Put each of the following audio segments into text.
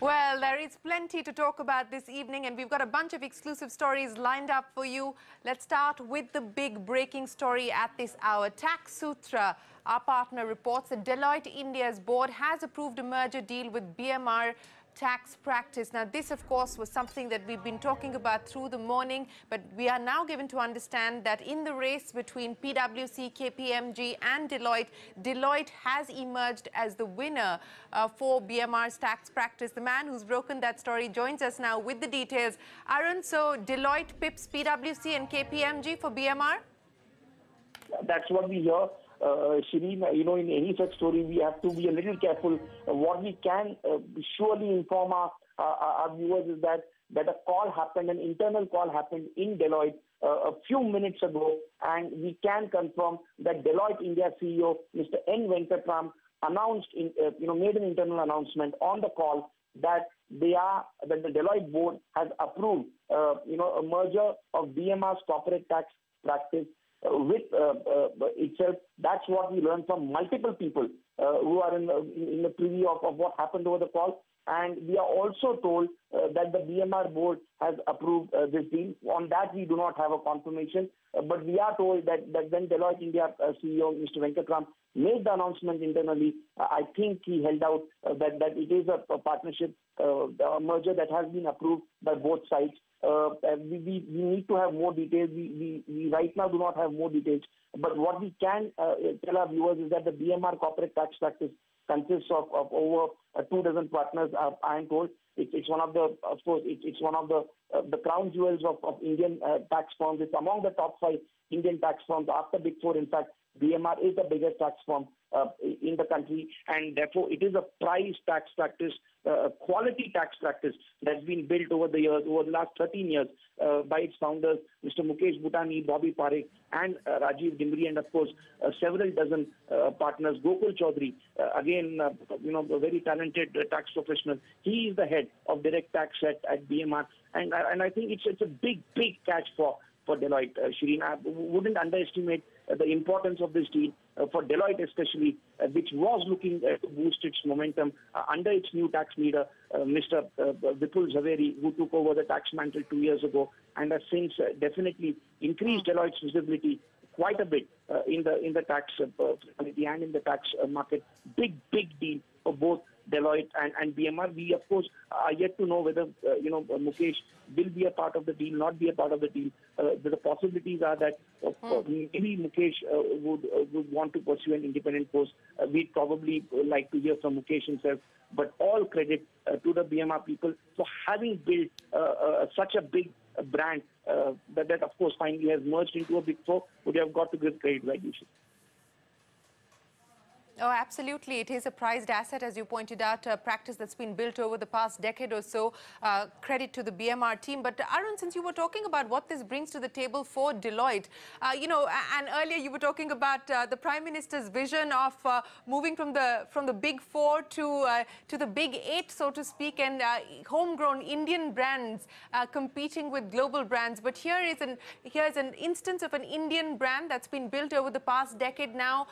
Well, there is plenty to talk about this evening, and we've got a bunch of exclusive stories lined up for you. Let's start with the big breaking story at this hour. Taxsutra, our partner, reports that Deloitte India's board has approved a merger deal with BMR Tax practice. Now, this, of course, was something that we've been talking about through the morning, but we are now given to understand that in the race between PwC, KPMG and Deloitte, Deloitte has emerged as the winner for BMR's tax practice. The man who's broken that story joins us now with the details. Arun, so Deloitte pips PwC and KPMG for BMR? That's what we hear. Shireen, in any such story, we have to be a little careful. What we can surely inform our viewers is that a call happened, an internal call happened in Deloitte a few minutes ago, and we can confirm that Deloitte India CEO, Mr. N. Venkatram, announced, made an internal announcement on the call that the Deloitte board has approved, a merger of BMR's corporate tax practice with itself. That's what we learned from multiple people who are in the preview of what happened over the call. And we are also told that the BMR board has approved this deal. On that, we do not have a confirmation. But we are told that when Deloitte India CEO, Mr. Venkatram, made the announcement internally, I think he held out that it is a partnership, a merger that has been approved by both sides. We need to have more details. We right now do not have more details. But what we can tell our viewers is that the BMR corporate tax practice consists of over 24 partners. I am told it's one of the, of course, it's one of the crown jewels of Indian tax firms. It's among the top 5 Indian tax firms after Big Four. In fact, BMR is the biggest tax firm in the country, and therefore it is a prized tax practice, quality tax practice that's been built over the years, over the last 13 years, by its founders, Mr. Mukesh Bhutani, Bobby Parekh, and Rajiv Dimri, and of course several dozen partners. Gokul Chaudhary, again, a very talented tax professional. He is the head of direct tax at BMR, and I think it's a big catch for Deloitte. Shireen, I wouldn't underestimate the importance of this deal for Deloitte especially, which was looking to boost its momentum under its new tax leader, Mr. Vipul Jhaveri, who took over the tax mantle 2 years ago and has since definitely increased Deloitte's visibility quite a bit in the tax fraternity and in the tax market. Big deal for both Deloitte and BMR. We, of course, are yet to know whether, Mukesh will be a part of the deal, not be a part of the deal. The possibilities are that maybe Mukesh would want to pursue an independent course. We'd probably like to hear from Mukesh himself. But all credit to the BMR people for having built such a big brand that, of course, finally has merged into a Big Four. Would have got to give credit where you should. Oh, absolutely. It is a prized asset, as you pointed out, a practice that's been built over the past decade or so. Credit to the BMR team. But Arun, since you were talking about what this brings to the table for Deloitte, and earlier you were talking about the Prime Minister's vision of moving from the Big Four to the Big Eight, so to speak, and homegrown Indian brands competing with global brands. But here is an instance of an Indian brand that's been built over the past decade now,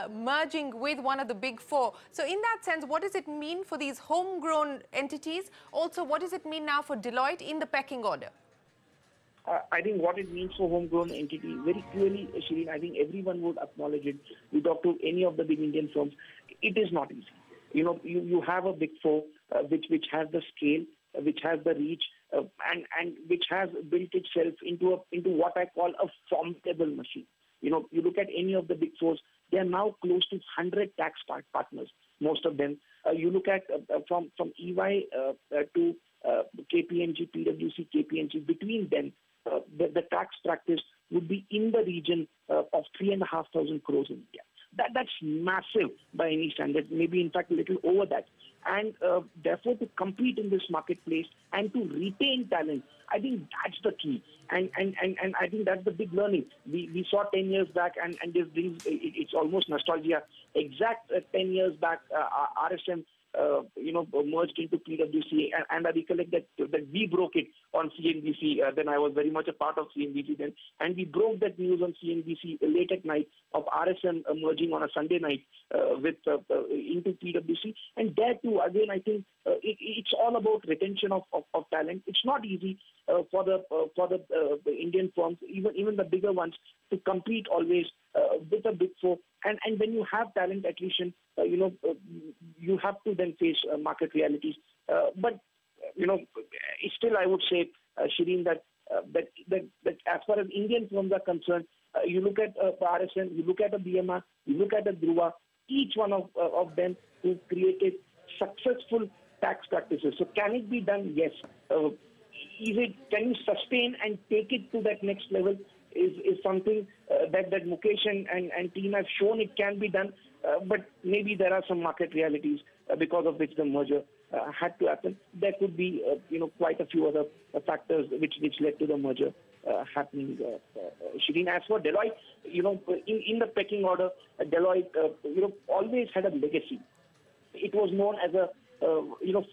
merging with one of the Big Four. So in that sense, what does it mean for these homegrown entities? Also, what does it mean now for Deloitte in the pecking order? I think what it means for homegrown entity, very clearly, Shireen, I think everyone would acknowledge it. You talk to any of the big Indian firms, it is not easy. You have a Big Four which has the scale, which has the reach, and which has built itself into what I call a formidable machine. You look at any of the Big Fours, they are now close to 100 tax partners, most of them. You look at from EY to KPMG, PwC, KPMG, between them, the tax practice would be in the region of 3,500 crores in India. That's massive by any standard, maybe in fact a little over that. And therefore, to compete in this marketplace and to retain talent, I think that's the key. And I think that's the big learning. We saw 10 years back, and this brings, it's almost nostalgia. Exact 10 years back, RSM merged into PwC, and I recollect that we broke it on CNBC. Then I was very much a part of CNBC then, and we broke that news on CNBC late at night of RSM merging on a Sunday night into PwC. And there too, again, I think it's all about retention of talent. It's not easy for the Indian firms, even the bigger ones, to compete always with the Big Four. And when you have talent attrition, you have to then face market realities. But still, I would say, Shireen, that as far as Indian firms are concerned, you look at RSN, you look at a BMR, you look at a Dhruva, each one of them who created successful tax practices. So can it be done? Yes. Can you sustain and take it to that next level? Is something that Mukesh and team have shown it can be done, but maybe there are some market realities because of which the merger had to happen. There could be quite a few other factors which led to the merger happening. Shireen, as for Deloitte, in the pecking order, Deloitte always had a legacy. It was known as a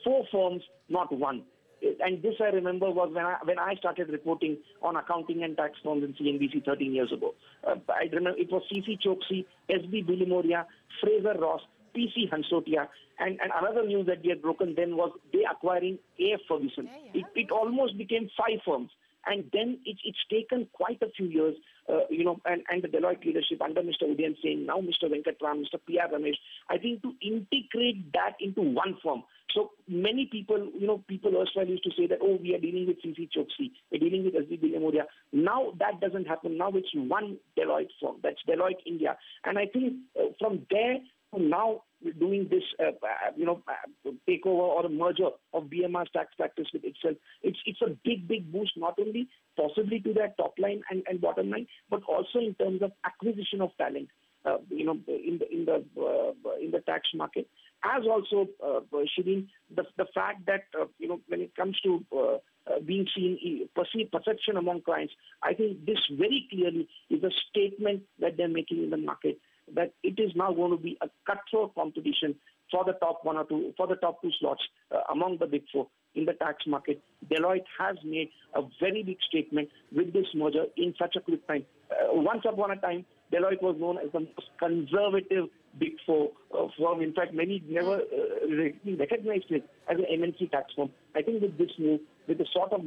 4 firms, not one. And this I remember was when I started reporting on accounting and tax firms in CNBC 13 years ago. I remember it was CC Choksi, SB Bilimoria, Fraser Ross, PC Hansotia, and another news that we had broken then was they acquiring AF Ferguson. It almost became 5 firms. And then it's taken quite a few years, and the Deloitte leadership under Mr. Udayan Singh, now Mr. Venkatram, Mr. P.R. Ramesh, I think to integrate that into one firm. So many people, people erstwhile used to say that, oh, we are dealing with CC Choksi, we're dealing with SB Bilimoria. Now that doesn't happen. Now it's one Deloitte firm. That's Deloitte India. And I think from there to now, doing this, takeover or a merger of BMR's tax practice with itself, it's a big boost, not only possibly to their top line and bottom line, but also in terms of acquisition of talent, in the tax market. As also, Shireen, the fact that when it comes to being seen, perception among clients, I think this very clearly is a statement that they're making in the market, that it is now going to be a cutthroat competition for the top 1 or 2, for the top 2 slots among the Big Four in the tax market. Deloitte has made a very big statement with this merger in such a quick time. Once upon a time, Deloitte was known as the most conservative Big Four firm. In fact, many never recognized it as an MNC tax firm. I think with this move, with the sort of